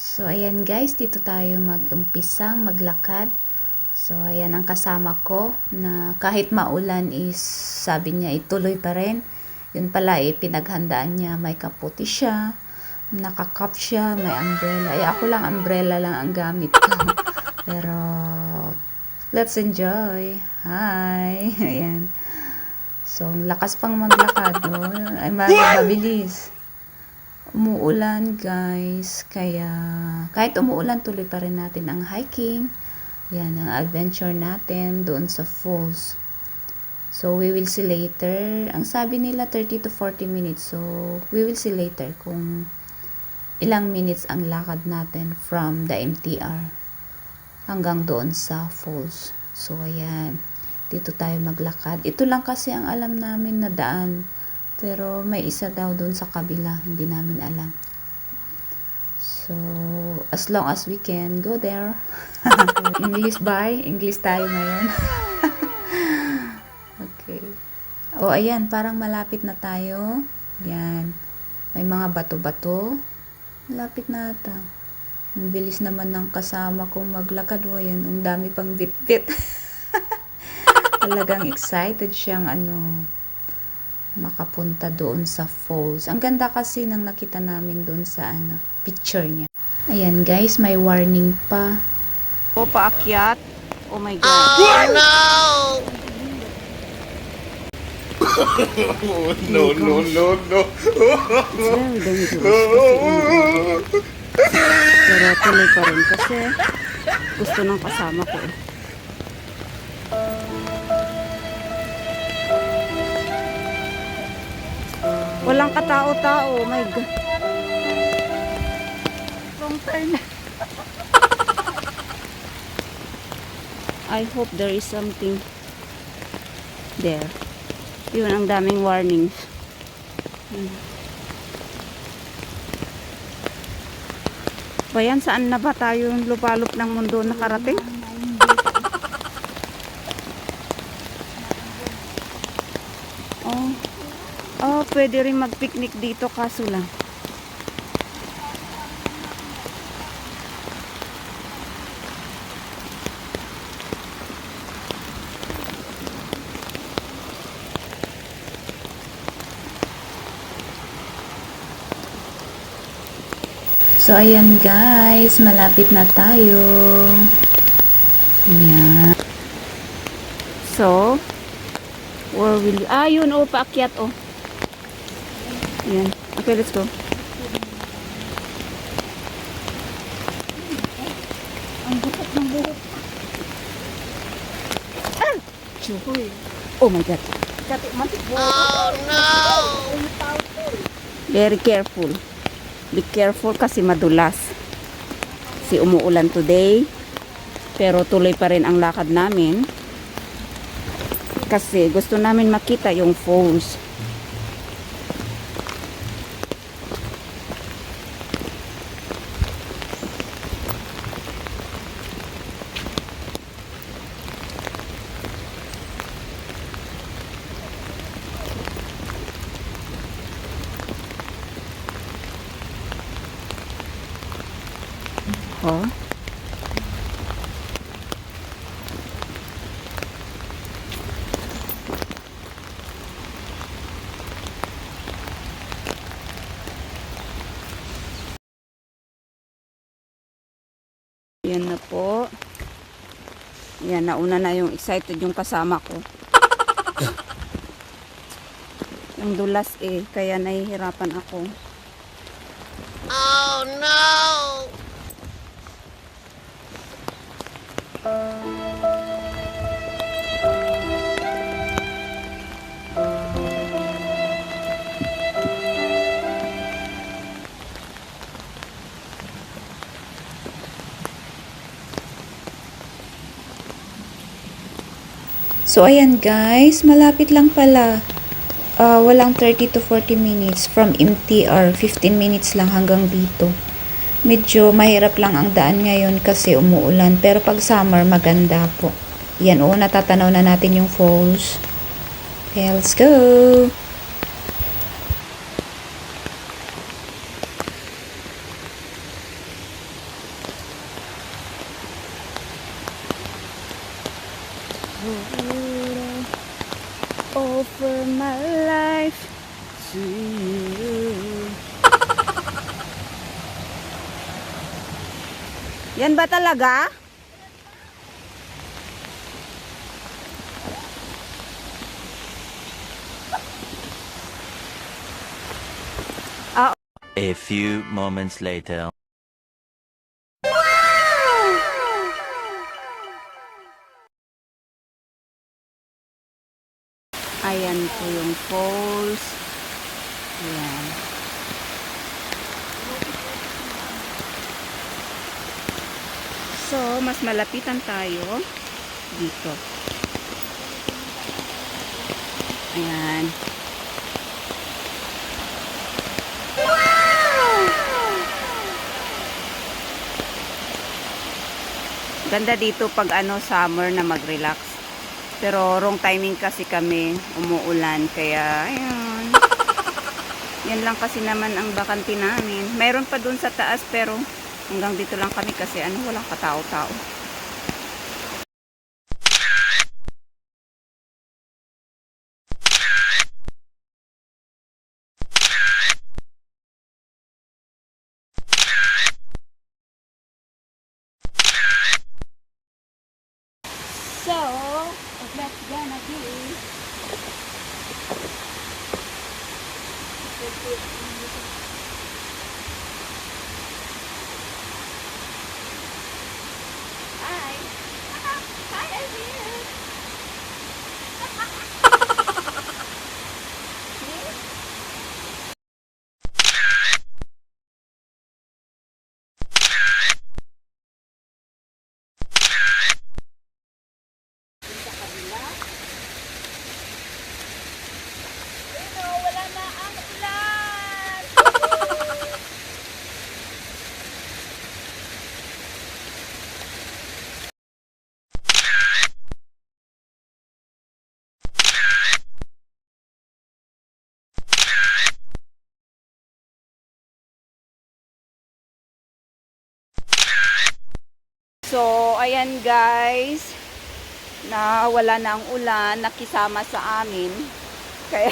So, ayan guys, dito tayo mag-umpisang maglakad. So, ayan ang kasama ko na kahit maulan is sabi niya ituloy pa rin. Yun pala pinaghandaan niya, may kaputi siya, nakakap siya, may umbrella. Ay, ako lang umbrella lang ang gamit ko. Pero, let's enjoy. Hi! Ayan. So, lakas pang maglakad, no? Ay, mabilis. Umuulan guys, kaya kahit umuulan tuloy pa rin natin ang hiking. Yan ang adventure natin doon sa falls. So we will see later. Ang sabi nila 30 to 40 minutes. So we will see later kung ilang minutes ang lakad natin from the MTR hanggang doon sa falls. So ayan, dito tayo maglakad. Ito lang kasi ang alam namin na daan. Pero may isa daw doon sa kabila, hindi namin alam. So, as long as we can go there. English bye. English tayo ngayon. Okay. O, ayan, parang malapit na tayo. Yan. May mga bato-bato. Malapit na ata. Ang bilis naman ng kasama kong maglakad. O, yan. Ang dami pang bit-bit. Talagang excited siyang makapunta doon sa falls. Ang ganda kasi nang nakita namin doon sa picture niya. Ayan guys, may warning pa. O, paakyat. Oh my God. Oh no! No, no, no, no. It's very dangerous. Pero tuloy pa rin kasi gusto ng kasama ko eh. Walang katao-tao. Oh my God. Wrong turn. I hope there is something there. Yun, ang daming warnings. Bayan, saan na ba tayo yung lupalop ng mundo nakarating? Oh, pwede rin mag-picnic dito kaso lang. So, ayan guys, malapit na tayo. Ayan. So, where will you... yun, paakyat, Ayan. Okay, let's go. Ang buhok ng buhok. Chuhoy. Oh my God. Oh no! Very careful. Be careful kasi madulas. Kasi umuulan today. Pero tuloy pa rin ang lakad namin. Kasi gusto namin makita yung falls. Oh. Yan na po. Yan, nauna na yung excited yung kasama ko. Yung dulas kaya nahihirapan ako. Oh no! So, ayan guys, malapit lang pala. Walang 30 to 40 minutes from MTR, 15 minutes lang hanggang dito. Medyo mahirap lang ang daan ngayon kasi umuulan, pero pag summer maganda po. Yan, natatanaw na natin yung falls. Okay, let's go! Yan ba talaga? Ah, A few moments later. ayan po yung falls. Ayan. So, mas malapitan tayo dito. Ayan. Ganda dito pag summer na mag-relax. Pero wrong timing kasi kami, umuulan, kaya ayun. Yan lang kasi naman ang bakante namin. Mayroon pa dun sa taas pero hanggang dito lang kami kasi walang katao-tao. So, that's gonna be Hi! Hi, I'm here! Wala na ang ulan! So, ayan guys, na wala na ang ulan, nakisama sa amin. Kaya,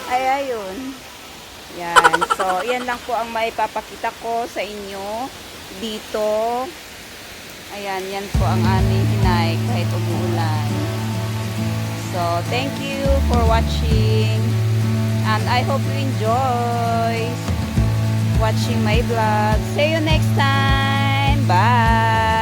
ay ayun. Yan. So, yan lang po ang maipapakita ko sa inyo dito. Ayan, yan po ang aming hinay kahit umuulan. So, thank you for watching. And I hope you enjoy watching my vlog. See you next time. Bye!